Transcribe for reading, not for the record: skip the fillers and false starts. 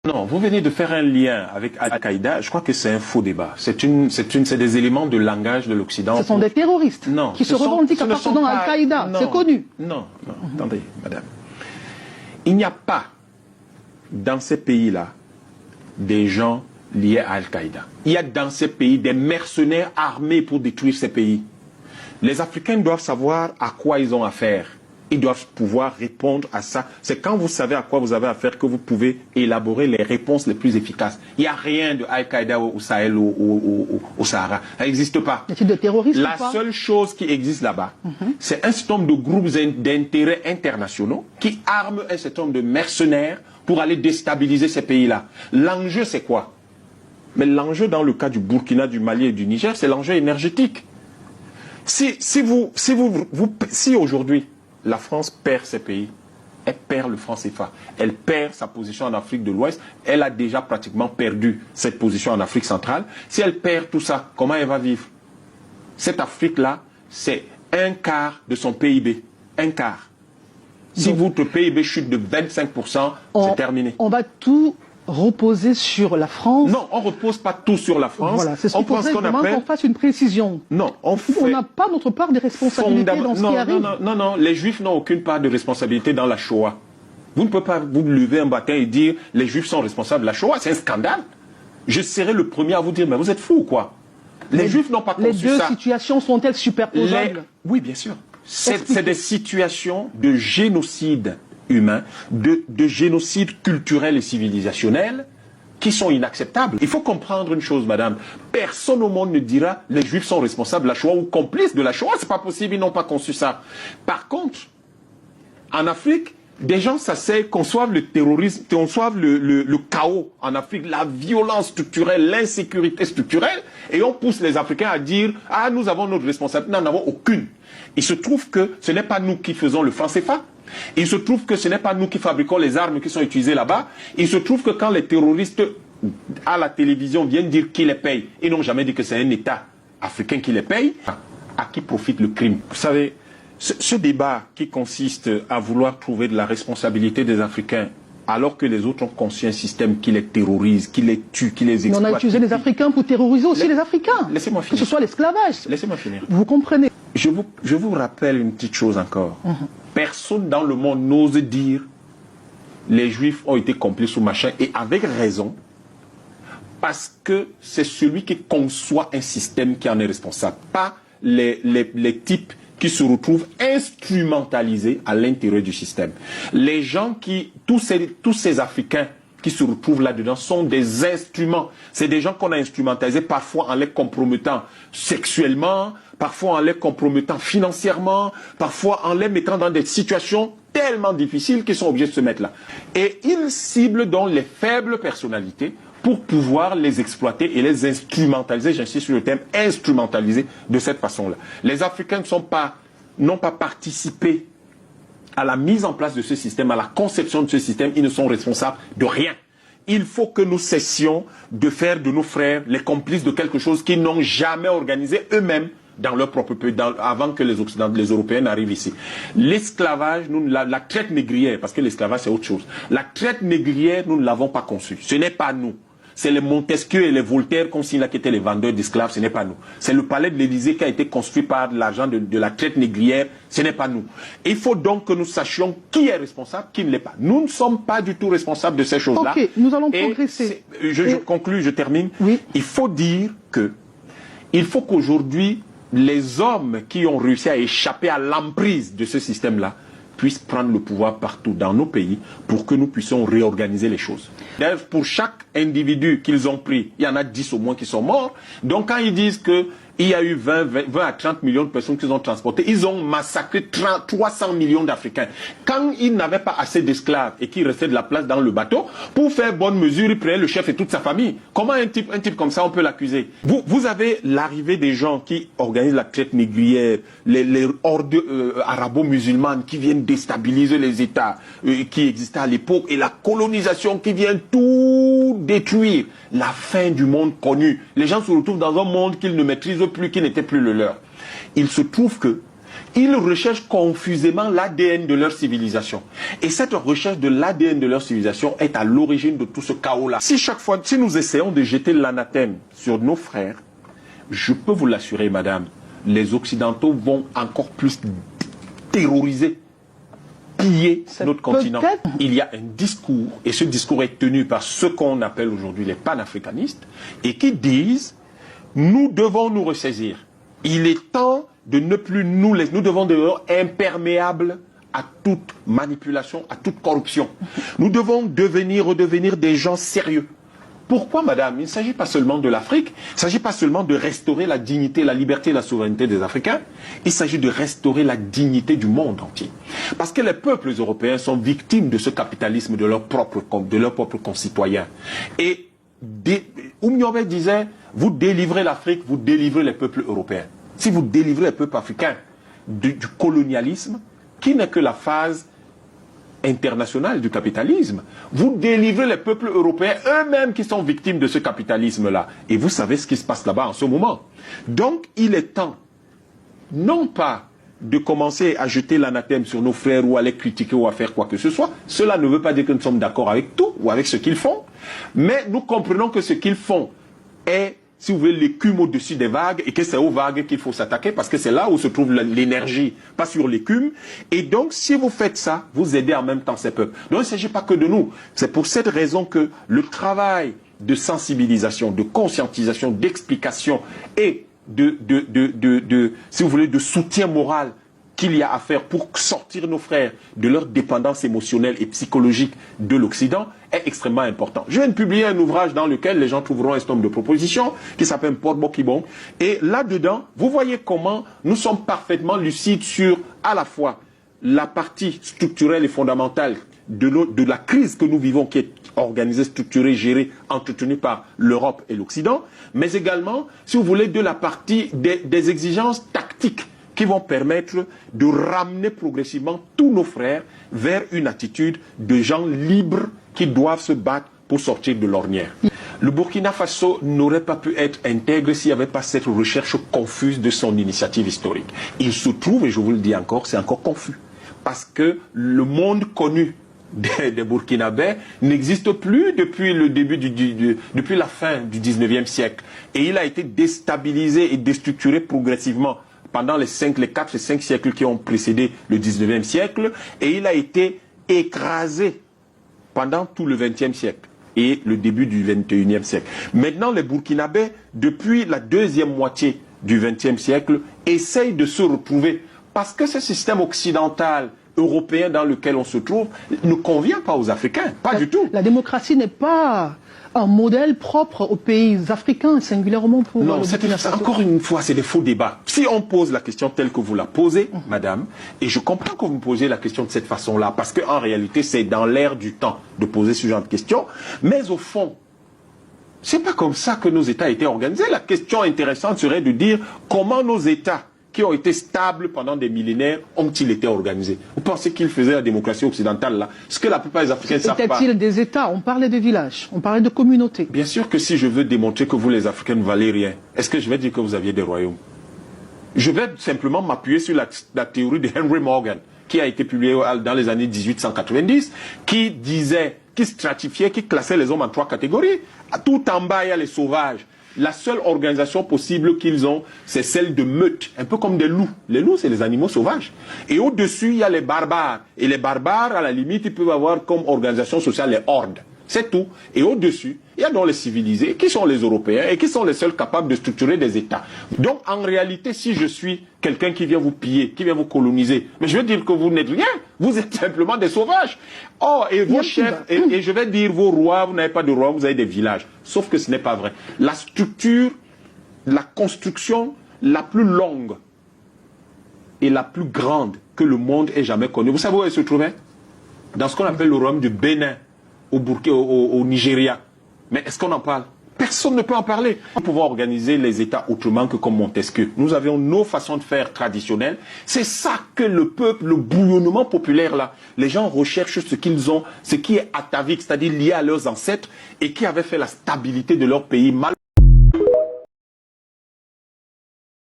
Non, vous venez de faire un lien avec Al-Qaïda. Je crois que c'est un faux débat. C'est des éléments de langage de l'Occident. Ce sont des terroristes qui se revendiquent appartenant à Al-Qaïda. C'est connu. Non, attendez, madame. Il n'y a pas dans ces pays-là des gens liés à Al-Qaïda. Il y a dans ces pays des mercenaires armés pour détruire ces pays. Les Africains doivent savoir à quoi ils ont affaire. Ils doivent pouvoir répondre à ça. C'est quand vous savez à quoi vous avez affaire que vous pouvez élaborer les réponses les plus efficaces. Il n'y a rien de Al-Qaïda au Sahel ou au Sahara. Ça n'existe pas. De terroristes La seule chose qui existe là-bas, c'est un certain nombre de groupes d'intérêts internationaux qui arment un certain nombre de mercenaires pour aller déstabiliser ces pays-là. L'enjeu, c'est quoi? Mais l'enjeu dans le cas du Burkina, du Mali et du Niger, c'est l'enjeu énergétique. Si aujourd'hui, la France perd ses pays, elle perd le franc CFA, elle perd sa position en Afrique de l'Ouest, elle a déjà pratiquement perdu cette position en Afrique centrale. Si elle perd tout ça, comment elle va vivre? Cette Afrique-là, c'est un quart de son PIB. Un quart. Si votre PIB chute de 25%, c'est terminé. On va tout reposer sur la France? Non, on ne repose pas tout sur la France. Voilà, c'est ce qu'il faudrait vraiment qu'on fasse une précision. Non, on n'a pas notre part de responsabilité dans ce qui arrive. Non, les Juifs n'ont aucune part de responsabilité dans la Shoah. Vous ne pouvez pas vous lever un matin et dire les Juifs sont responsables de la Shoah, c'est un scandale. Je serai le premier à vous dire, mais vous êtes fous ou quoi? Les Juifs n'ont pas conçu ça. Les deux situations sont-elles superposables? Oui, bien sûr. C'est des situations de génocide humain, de génocide culturel et civilisationnel qui sont inacceptables. Il faut comprendre une chose, madame. Personne au monde ne dira les Juifs sont responsables de la Shoah ou complices de la Shoah. C'est pas possible, ils n'ont pas conçu ça. Par contre, en Afrique, des gens s'asseyent, conçoivent le terrorisme, conçoivent le chaos en Afrique, la violence structurelle, l'insécurité structurelle, et on pousse les Africains à dire « Ah, nous avons notre responsabilité. » Nous n'en avons aucune. Il se trouve que ce n'est pas nous qui faisons le franc CFA. Il se trouve que ce n'est pas nous qui fabriquons les armes qui sont utilisées là-bas. Il se trouve que quand les terroristes à la télévision viennent dire qui les paye, ils n'ont jamais dit que c'est un État africain qui les paye. À qui profite le crime? Vous savez, ce débat qui consiste à vouloir trouver de la responsabilité des Africains alors que les autres ont conçu un système qui les terrorise, qui les tue, qui les exploite. Mais on a utilisé les Africains pour terroriser aussi les Africains. Laissez-moi finir. Que ce soit l'esclavage. Laissez-moi finir. Vous comprenez? Je vous rappelle une petite chose encore. Personne dans le monde n'ose dire les Juifs ont été complices ou machin, et avec raison, parce que c'est celui qui conçoit un système qui en est responsable, pas les types qui se retrouvent instrumentalisés à l'intérieur du système. Les gens tous ces Africains qui se retrouvent là-dedans sont des instruments. C'est des gens qu'on a instrumentalisés parfois en les compromettant sexuellement, parfois en les compromettant financièrement, parfois en les mettant dans des situations tellement difficiles qu'ils sont obligés de se mettre là. Et ils ciblent donc les faibles personnalités pour pouvoir les exploiter et les instrumentaliser, j'insiste sur le terme instrumentaliser de cette façon-là. Les Africains n'ont pas participé à la mise en place de ce système, à la conception de ce système. Ils ne sont responsables de rien. Il faut que nous cessions de faire de nos frères les complices de quelque chose qu'ils n'ont jamais organisé eux-mêmes dans leur propre pays, avant que les Européens n'arrivent ici. L'esclavage, la traite négrière, parce que l'esclavage c'est autre chose. La traite négrière, nous ne l'avons pas conçue. Ce n'est pas nous. C'est les Montesquieu et les Voltaire qu'on signe là qui étaient les vendeurs d'esclaves, ce n'est pas nous. C'est le palais de l'Élysée qui a été construit par l'argent de la traite négrière, ce n'est pas nous. Il faut donc que nous sachions qui est responsable, qui ne l'est pas. Nous ne sommes pas du tout responsables de ces choses-là. Ok, nous allons progresser. Je conclue, je termine. Oui. Il faut dire que, il faut qu'aujourd'hui, les hommes qui ont réussi à échapper à l'emprise de ce système-là puissent prendre le pouvoir partout dans nos pays pour que nous puissions réorganiser les choses. D'ailleurs, pour chaque individu qu'ils ont pris, il y en a 10 au moins qui sont morts. Donc quand ils disent qu'il y a eu 20 à 30 millions de personnes qu'ils ont transportées, ils ont massacré 300 millions d'Africains. Quand ils n'avaient pas assez d'esclaves et qu'il restait de la place dans le bateau, pour faire bonne mesure, ils prenaient le chef et toute sa famille. Comment un type comme ça, on peut l'accuser? Vous avez l'arrivée des gens qui organisent la traite négrière, les hordes arabo-musulmanes qui viennent déstabiliser les États qui existaient à l'époque, et la colonisation qui vient tout détruire. La fin du monde connu. Les gens se retrouvent dans un monde qu'ils ne maîtrisent plus, qui n'était plus le leur. Il se trouve que Ils recherchent confusément l'ADN de leur civilisation. Et cette recherche de l'ADN de leur civilisation est à l'origine de tout ce chaos-là. Si nous essayons de jeter l'anathème sur nos frères, je peux vous l'assurer, madame, les Occidentaux vont encore plus terroriser, piller notre continent. Il y a un discours, et ce discours est tenu par ceux qu'on appelle aujourd'hui les panafricanistes, et qui disent, nous devons nous ressaisir. Il est temps de ne plus nous laisser, nous devons devenir imperméables à toute manipulation, à toute corruption. Nous devons redevenir des gens sérieux. Pourquoi, madame? Il ne s'agit pas seulement de l'Afrique, il ne s'agit pas seulement de restaurer la dignité, la liberté et la souveraineté des Africains, il s'agit de restaurer la dignité du monde entier. Parce que les peuples européens sont victimes de ce capitalisme de leurs propres concitoyens. Et Oumniobé disait, vous délivrez l'Afrique, vous délivrez les peuples européens. Si vous délivrez les peuples africains du colonialisme, qui n'est que la phase internationale du capitalisme, vous délivrez les peuples européens eux-mêmes qui sont victimes de ce capitalisme-là. Et vous savez ce qui se passe là-bas en ce moment. Donc, il est temps, non pas de commencer à jeter l'anathème sur nos frères ou à les critiquer ou à faire quoi que ce soit. Cela ne veut pas dire que nous sommes d'accord avec tout ou avec ce qu'ils font, mais nous comprenons que ce qu'ils font est, si vous voulez, l'écume au-dessus des vagues et que c'est aux vagues qu'il faut s'attaquer parce que c'est là où se trouve l'énergie, pas sur l'écume. Et donc, si vous faites ça, vous aidez en même temps ces peuples. Donc, il ne s'agit pas que de nous. C'est pour cette raison que le travail de sensibilisation, de conscientisation, d'explication et si vous voulez, de soutien moral qu'il y a à faire pour sortir nos frères de leur dépendance émotionnelle et psychologique de l'Occident est extrêmement important. Je viens de publier un ouvrage dans lequel les gens trouveront un certain nombre de propositions qui s'appelle Port Bokibon. Et là-dedans, vous voyez comment nous sommes parfaitement lucides sur à la fois la partie structurelle et fondamentale de la crise que nous vivons, qui est organisée, structurée, gérée, entretenue par l'Europe et l'Occident, mais également, si vous voulez, de la partie des exigences tactiques qui vont permettre de ramener progressivement tous nos frères vers une attitude de gens libres qui doivent se battre pour sortir de l'ornière. Le Burkina Faso n'aurait pas pu être intègre s'il n'y avait pas cette recherche confuse de son initiative historique. Il se trouve, et je vous le dis encore, c'est encore confus, parce que le monde connu des Burkinabés n'existe plus depuis le début depuis la fin du 19e siècle. Et il a été déstabilisé et déstructuré progressivement pendant les 4 et 5 siècles qui ont précédé le 19e siècle, et il a été écrasé pendant tout le 20e siècle et le début du 21e siècle. Maintenant, les Burkinabés, depuis la deuxième moitié du 20e siècle, essayent de se retrouver parce que ce système occidental européen dans lequel on se trouve ne convient pas aux Africains, pas du tout. La démocratie n'est pas un modèle propre aux pays africains, singulièrement pour... Non, encore une fois, c'est des faux débats. Si on pose la question telle que vous la posez, madame, et je comprends que vous me posez la question de cette façon-là, parce qu'en réalité, c'est dans l'air du temps de poser ce genre de questions, mais au fond, c'est pas comme ça que nos États étaient organisés. La question intéressante serait de dire comment nos États qui ont été stables pendant des millénaires, ont-ils été organisés? Vous pensez qu'ils faisaient la démocratie occidentale là? Ce que la plupart des Africains ne savent pas. C'était-il des États? On parlait de villages, on parlait de communautés. Bien sûr que si je veux démontrer que vous les Africains ne valez rien, est-ce que je vais dire que vous aviez des royaumes? Je vais simplement m'appuyer sur la théorie de Henry Morgan, qui a été publiée dans les années 1890, qui disait, qui stratifiait, qui classait les hommes en 3 catégories. Tout en bas, il y a les sauvages. La seule organisation possible qu'ils ont, c'est celle de meute, un peu comme des loups. Les loups, c'est les animaux sauvages. Et au-dessus, il y a les barbares. Et les barbares, à la limite, ils peuvent avoir comme organisation sociale les hordes. C'est tout. Et au-dessus, il y a donc les civilisés, qui sont les Européens, et qui sont les seuls capables de structurer des États. Donc, en réalité, si je suis quelqu'un qui vient vous piller, qui vient vous coloniser, mais je veux dire que vous n'êtes rien. Vous êtes simplement des sauvages. Oh, et vos chefs, et je vais dire vos rois, vous n'avez pas de rois, vous avez des villages. Sauf que ce n'est pas vrai. La structure, la construction la plus longue et la plus grande que le monde ait jamais connue, vous savez où elle se trouvait? Dans ce qu'on appelle le royaume du Bénin, au Nigeria. Mais est-ce qu'on en parle? Personne ne peut en parler. Nous pouvons organiser les États autrement que comme Montesquieu. Nous avions nos façons de faire traditionnelles. C'est ça que le peuple, le bouillonnement populaire là, les gens recherchent ce qu'ils ont, ce qui est atavique, c'est-à-dire lié à leurs ancêtres et qui avait fait la stabilité de leur pays.